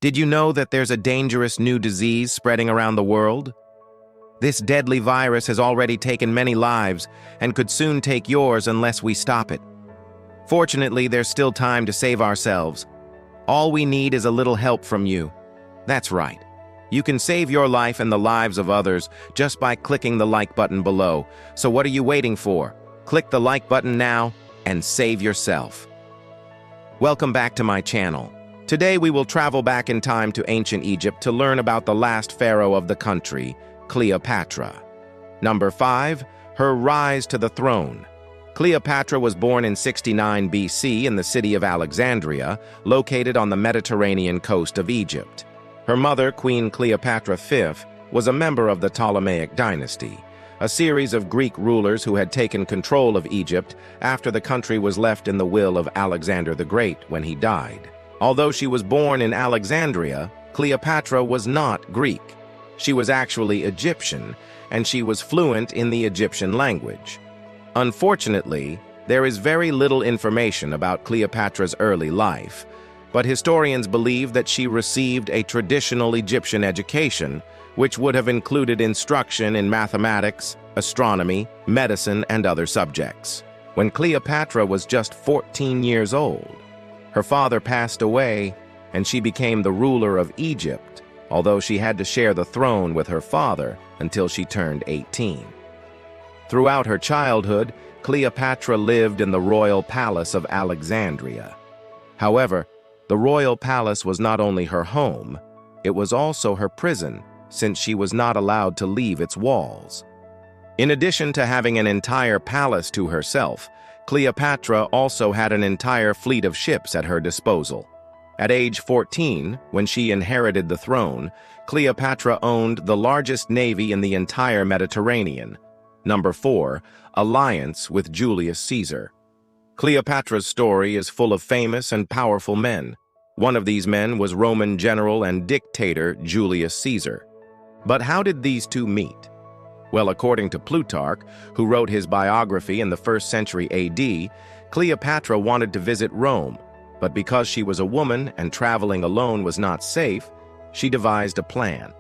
Did you know that there's a dangerous new disease spreading around the world? This deadly virus has already taken many lives and could soon take yours unless we stop it. Fortunately, there's still time to save ourselves. All we need is a little help from you. That's right. You can save your life and the lives of others just by clicking the like button below. So what are you waiting for? Click the like button now and save yourself. Welcome back to my channel. Today we will travel back in time to ancient Egypt to learn about the last pharaoh of the country, Cleopatra. Number 5. Her rise to the throne. Cleopatra was born in 69 BC in the city of Alexandria, located on the Mediterranean coast of Egypt. Her mother, Queen Cleopatra V, was a member of the Ptolemaic dynasty, a series of Greek rulers who had taken control of Egypt after the country was left in the will of Alexander the Great when he died. Although she was born in Alexandria, Cleopatra was not Greek. She was actually Egyptian, and she was fluent in the Egyptian language. Unfortunately, there is very little information about Cleopatra's early life, but historians believe that she received a traditional Egyptian education, which would have included instruction in mathematics, astronomy, medicine, and other subjects. When Cleopatra was just 14 years old, her father passed away, and she became the ruler of Egypt, although she had to share the throne with her father until she turned 18. Throughout her childhood, Cleopatra lived in the royal palace of Alexandria. However, the royal palace was not only her home, it was also her prison, since she was not allowed to leave its walls. In addition to having an entire palace to herself, Cleopatra also had an entire fleet of ships at her disposal. At age 14, when she inherited the throne, Cleopatra owned the largest navy in the entire Mediterranean. Number 4. Alliance with Julius Caesar. Cleopatra's story is full of famous and powerful men. One of these men was Roman general and dictator Julius Caesar. But how did these two meet? Well, according to Plutarch, who wrote his biography in the 1st century AD, Cleopatra wanted to visit Rome, but because she was a woman and traveling alone was not safe, she devised a plan.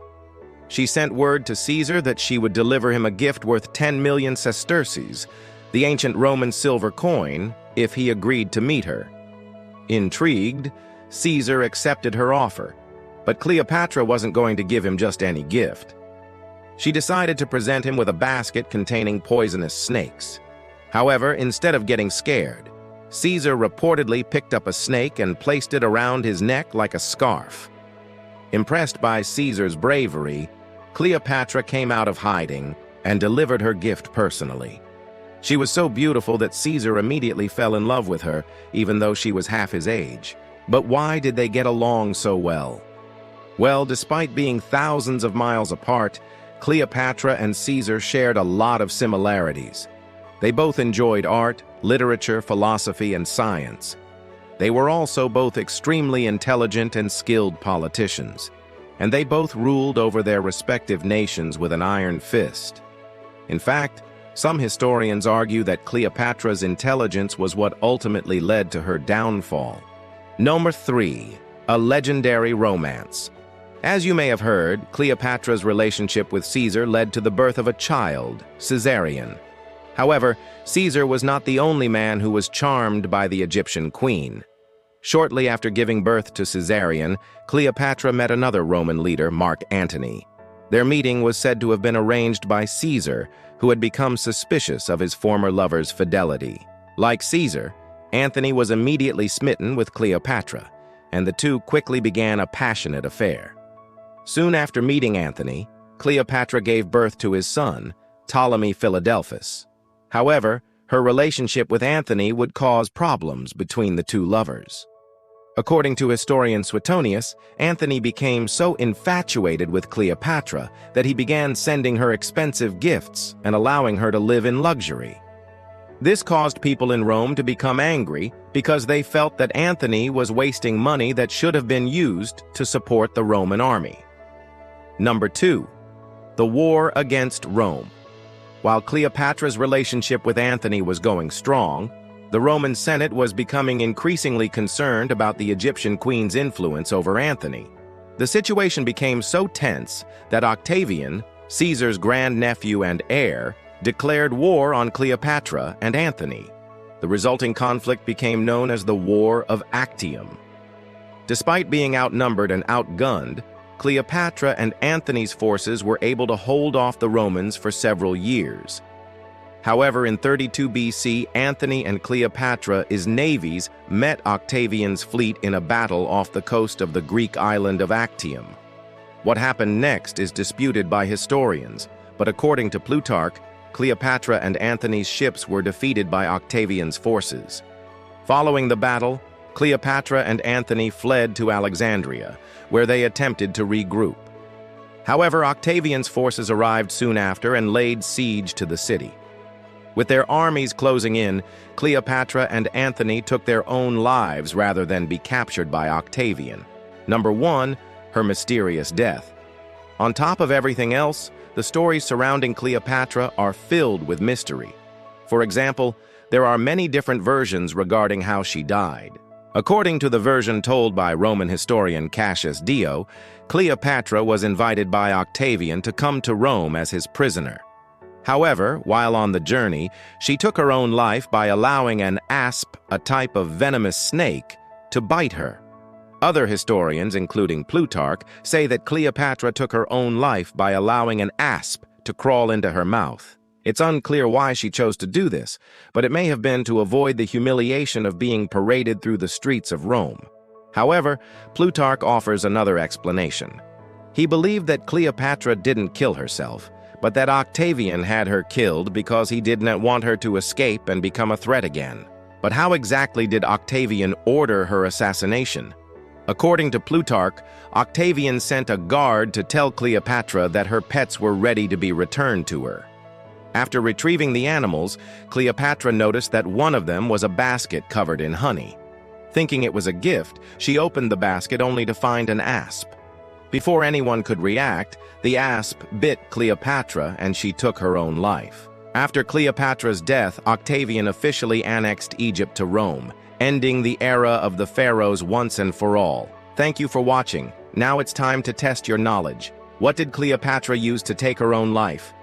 She sent word to Caesar that she would deliver him a gift worth 10 million sesterces, the ancient Roman silver coin, if he agreed to meet her. Intrigued, Caesar accepted her offer, but Cleopatra wasn't going to give him just any gift. She decided to present him with a basket containing poisonous snakes. However, instead of getting scared, Caesar reportedly picked up a snake and placed it around his neck like a scarf. Impressed by Caesar's bravery, Cleopatra came out of hiding and delivered her gift personally. She was so beautiful that Caesar immediately fell in love with her, even though she was half his age. But why did they get along so well? Well, despite being thousands of miles apart, Cleopatra and Caesar shared a lot of similarities. They both enjoyed art, literature, philosophy, and science. They were also both extremely intelligent and skilled politicians, and they both ruled over their respective nations with an iron fist. In fact, some historians argue that Cleopatra's intelligence was what ultimately led to her downfall. Number 3. A legendary romance. As you may have heard, Cleopatra's relationship with Caesar led to the birth of a child, Caesarion. However, Caesar was not the only man who was charmed by the Egyptian queen. Shortly after giving birth to Caesarion, Cleopatra met another Roman leader, Mark Antony. Their meeting was said to have been arranged by Caesar, who had become suspicious of his former lover's fidelity. Like Caesar, Antony was immediately smitten with Cleopatra, and the two quickly began a passionate affair. Soon after meeting Antony, Cleopatra gave birth to his son, Ptolemy Philadelphus. However, her relationship with Antony would cause problems between the two lovers. According to historian Suetonius, Antony became so infatuated with Cleopatra that he began sending her expensive gifts and allowing her to live in luxury. This caused people in Rome to become angry because they felt that Antony was wasting money that should have been used to support the Roman army. Number 2. The war against Rome. While Cleopatra's relationship with Antony was going strong, the Roman Senate was becoming increasingly concerned about the Egyptian queen's influence over Antony. The situation became so tense that Octavian, Caesar's grandnephew and heir, declared war on Cleopatra and Antony. The resulting conflict became known as the War of Actium. Despite being outnumbered and outgunned, Cleopatra and Antony's forces were able to hold off the Romans for several years. However, in 32 BC, Antony and Cleopatra's navies met Octavian's fleet in a battle off the coast of the Greek island of Actium. What happened next is disputed by historians, but according to Plutarch, Cleopatra and Antony's ships were defeated by Octavian's forces. Following the battle, Cleopatra and Antony fled to Alexandria, where they attempted to regroup. However, Octavian's forces arrived soon after and laid siege to the city. With their armies closing in, Cleopatra and Antony took their own lives rather than be captured by Octavian. Number 1, her mysterious death. On top of everything else, the stories surrounding Cleopatra are filled with mystery. For example, there are many different versions regarding how she died. According to the version told by Roman historian Cassius Dio, Cleopatra was invited by Octavian to come to Rome as his prisoner. However, while on the journey, she took her own life by allowing an asp, a type of venomous snake, to bite her. Other historians, including Plutarch, say that Cleopatra took her own life by allowing an asp to crawl into her mouth. It's unclear why she chose to do this, but it may have been to avoid the humiliation of being paraded through the streets of Rome. However, Plutarch offers another explanation. He believed that Cleopatra didn't kill herself, but that Octavian had her killed because he did not want her to escape and become a threat again. But how exactly did Octavian order her assassination? According to Plutarch, Octavian sent a guard to tell Cleopatra that her pets were ready to be returned to her. After retrieving the animals, Cleopatra noticed that one of them was a basket covered in honey. Thinking it was a gift, she opened the basket only to find an asp. Before anyone could react, the asp bit Cleopatra and she took her own life. After Cleopatra's death, Octavian officially annexed Egypt to Rome, ending the era of the pharaohs once and for all. Thank you for watching. Now it's time to test your knowledge. What did Cleopatra use to take her own life?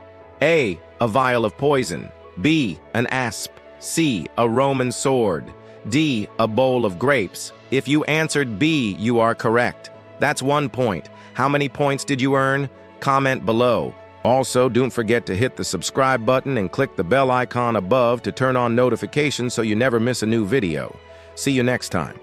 A. A vial of poison. B. An asp. C. A Roman sword. D. A bowl of grapes. If you answered B, you are correct. That's 1 point. How many points did you earn? Comment below. Also, don't forget to hit the subscribe button and click the bell icon above to turn on notifications so you never miss a new video. See you next time.